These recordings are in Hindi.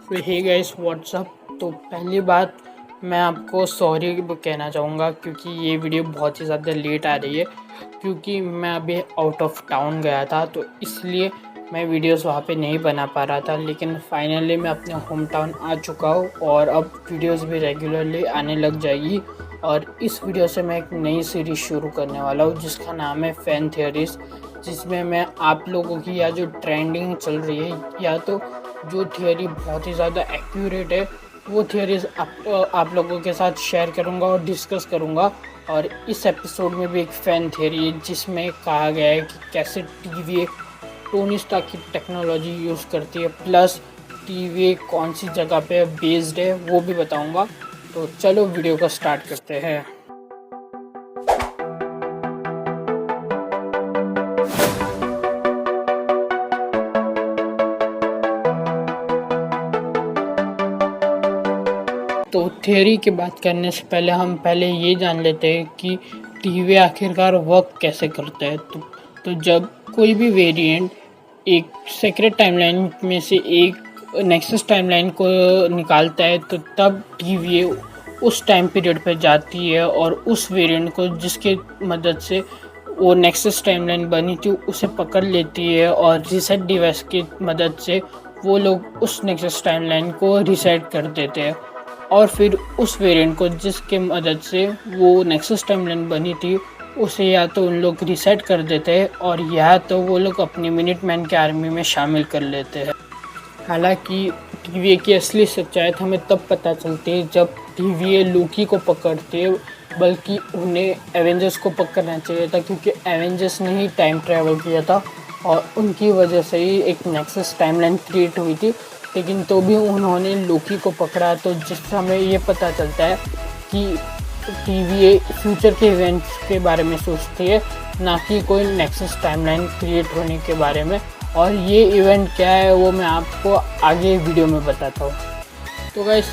तो हे गाइस व्हाट्सअप। तो पहली बात मैं आपको सॉरी कहना चाहूँगा क्योंकि ये वीडियो बहुत ही ज़्यादा लेट आ रही है, क्योंकि मैं अभी आउट ऑफ टाउन गया था तो इसलिए मैं वीडियोस वहाँ पे नहीं बना पा रहा था। लेकिन फाइनली मैं अपने होम टाउन आ चुका हूँ और अब वीडियोस भी रेगुलरली आने लग जाएगी। और इस वीडियो से मैं एक नई सीरीज़ शुरू करने वाला हूँ जिसका नाम है फैन थियरीज, जिसमें मैं आप लोगों की या जो ट्रेंडिंग चल रही है या तो जो थियरी बहुत ही ज़्यादा एक्यूरेट है वो थियरीज आप लोगों के साथ शेयर करूंगा और डिस्कस करूंगा। और इस एपिसोड में भी एक फ़ैन थियरी है जिसमें कहा गया है कि कैसे टीवी टोनी स्टार्क की टेक्नोलॉजी यूज़ करती है, प्लस टीवी कौन सी जगह पे बेस्ड है वो भी बताऊंगा। तो चलो वीडियो को स्टार्ट करते हैं। तो थियरी की बात करने से पहले हम पहले ये जान लेते हैं कि टीवी आखिरकार वर्क कैसे करता है। तो जब कोई भी वेरिएंट एक सेक्रेट टाइमलाइन में से एक नेक्सस टाइमलाइन को निकालता है तो तब टीवी उस टाइम पीरियड पे जाती है और उस वेरिएंट को जिसके मदद से वो नेक्सस टाइमलाइन बनी थी उसे पकड़ लेती है और रीसेट डिवाइस की मदद से वो लोग उस नेक्सस टाइमलाइन को रीसेट कर देते हैं। और फिर उस वेरिएंट को जिसके मदद से वो नेक्सस टाइमलाइन बनी थी उसे या तो उन लोग रीसेट कर देते हैं और या तो वो लोग अपनी मिनटमैन के आर्मी में शामिल कर लेते हैं। हालांकि टीवीए की असली सच्चाई हमें तब पता चलती है जब टीवीए लोकी को पकड़ते है, बल्कि उन्हें एवेंजर्स को पकड़ना चाहिए था क्योंकि एवेंजर्स ने ही टाइम ट्रैवल किया था और उनकी वजह से ही एक नेक्सस टाइमलाइन क्रिएट हुई थी। लेकिन तो भी उन्होंने लोकी को पकड़ा, तो जिससे हमें ये पता चलता है कि टीवी फ्यूचर के इवेंट्स के बारे में सोचती है, ना कि कोई नेक्सस टाइमलाइन क्रिएट होने के बारे में। और ये इवेंट क्या है वो मैं आपको आगे वीडियो में बताता हूँ। तो गाइस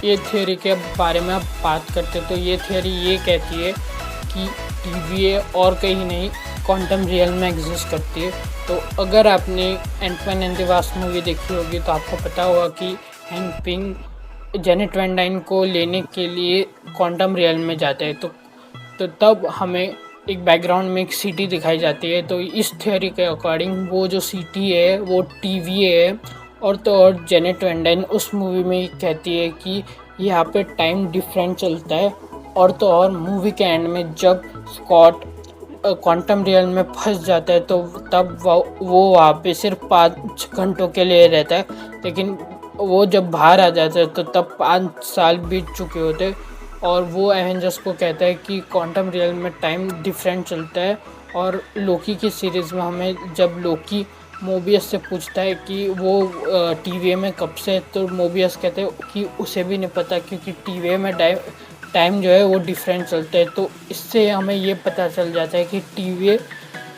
ये थियोरी के बारे में आप बात करते तो ये थियोरी ये कहती है कि टीवी और कहीं नहीं क्वांटम रियल में एग्जिस्ट करती है। तो अगर आपने Antman and the Wasp movie देखी होगी तो आपको पता होगा कि Hank Pym Janet van Dyne को लेने के लिए क्वांटम रियल में जाते हैं। तो तब हमें एक बैकग्राउंड में एक सिटी दिखाई जाती है। तो इस थियोरी के अकॉर्डिंग वो जो सिटी है वो टीवी है। और जेनेट वैन डाइन उस मूवी में कहती है कि यहाँ पे टाइम डिफरेंट चलता है। और मूवी के एंड में जब स्कॉट क्वांटम रियल में फंस जाता है तो तब वो वहाँ पे सिर्फ 5 घंटों के लिए रहता है, लेकिन वो जब बाहर आ जाता है तो तब 5 साल बीत चुके होते हैं। और वो एवेंजर्स को कहता है कि क्वांटम रियल में टाइम डिफरेंट चलता है। और लोकी की सीरीज़ में हमें जब लोकी मोबियस से पूछता है कि वो टीवी में कब से, तो मोबियस कहते हैं कि उसे भी नहीं पता क्योंकि टीवी में टाइम जो है वो डिफरेंट चलता है। तो इससे हमें ये पता चल जाता है कि टीवी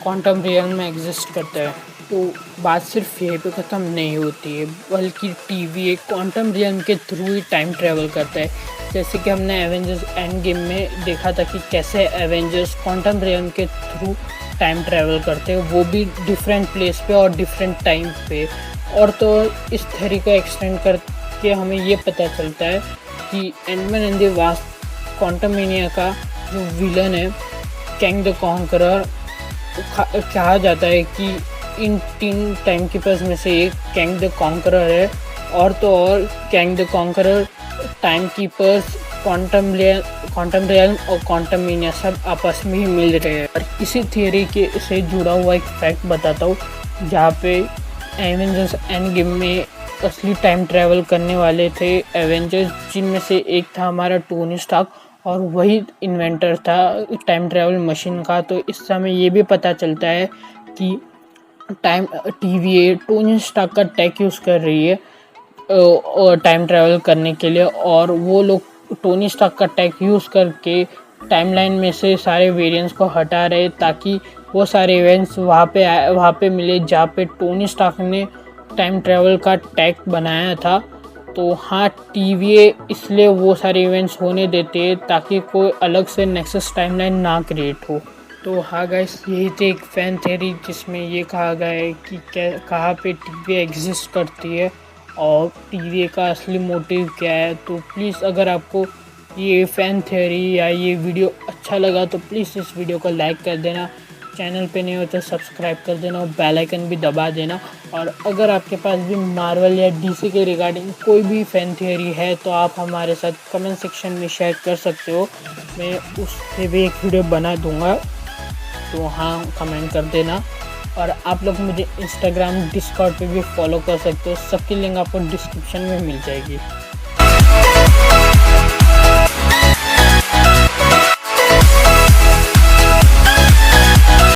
क्वांटम रियल में एग्जिस्ट करता है। तो बात सिर्फ यहीं पे ख़त्म नहीं होती है, बल्कि टीवी क्वांटम रियल के थ्रू ही टाइम ट्रैवल करता है। जैसे कि हमने एवेंजर्स एंड गेम में देखा था कि कैसे एवेंजर्स क्वांटम रियल के थ्रू टाइम ट्रैवल करते हैं, वो भी डिफरेंट प्लेस पे और डिफरेंट टाइम पे। और तो इस थ्योरी को एक्सटेंड करके हमें ये पता चलता है कि Antman and the Wasp Quantumania का जो विलन है कैंग द कॉन्करर, कहा जाता है कि इन 3 टाइम कीपर्स में से एक कैंग द कॉन्करर है। और Kang the conqueror, time keepers, quantum real और क्वांटममेनिया सब आपस में ही मिल रहे हैं। और इसी थियरी के से जुड़ा हुआ एक फैक्ट बताता हूँ, जहाँ पे एवेंजर्स एंड गेम में असली टाइम ट्रैवल करने वाले थे एवेंजर्स, जिनमें से एक था हमारा टोनी स्टार्क और वही इन्वेंटर था टाइम ट्रैवल मशीन का। तो इस समय ये भी पता चलता है कि टीवी टोनी स्टार्क का टेक यूज़ कर रही है टाइम ट्रैवल करने के लिए। और वो लोग टोनी स्टार्क का टेक यूज़ करके टाइमलाइन में से सारे वेरिएंट्स को हटा रहे ताकि वो सारे इवेंट्स वहाँ पे मिले जहाँ पे टोनी स्टार्क ने टाइम ट्रैवल का टेक बनाया था। तो हाँ, टीवी इसलिए वो सारे इवेंट्स होने देते हैं ताकि कोई अलग से नेक्सस टाइमलाइन ना क्रिएट हो। तो हाँ गाइस, यही थी एक फ़ैन थ्योरी जिसमें ये कहा गया है कि कहाँ पे टीवी एग्जिस्ट करती है और टीवी का असली मोटिव क्या है। तो प्लीज़ अगर आपको ये फ़ैन थ्योरी या ये वीडियो अच्छा लगा तो प्लीज़ इस वीडियो को लाइक कर देना, चैनल पे नहीं हो तो सब्सक्राइब कर देना और बेल आइकन भी दबा देना। और अगर आपके पास भी मार्वल या डीसी के रिगार्डिंग कोई भी फ़ैन थ्योरी है तो आप हमारे साथ कमेंट सेक्शन में शेयर कर सकते हो, मैं उस पर भी एक वीडियो बना दूँगा, तो हाँ कमेंट कर देना। और आप लोग मुझे इंस्टाग्राम डिस्कॉर्ड पे भी फॉलो कर सकते हो, सबकी लिंक आपको डिस्क्रिप्शन में मिल जाएगी।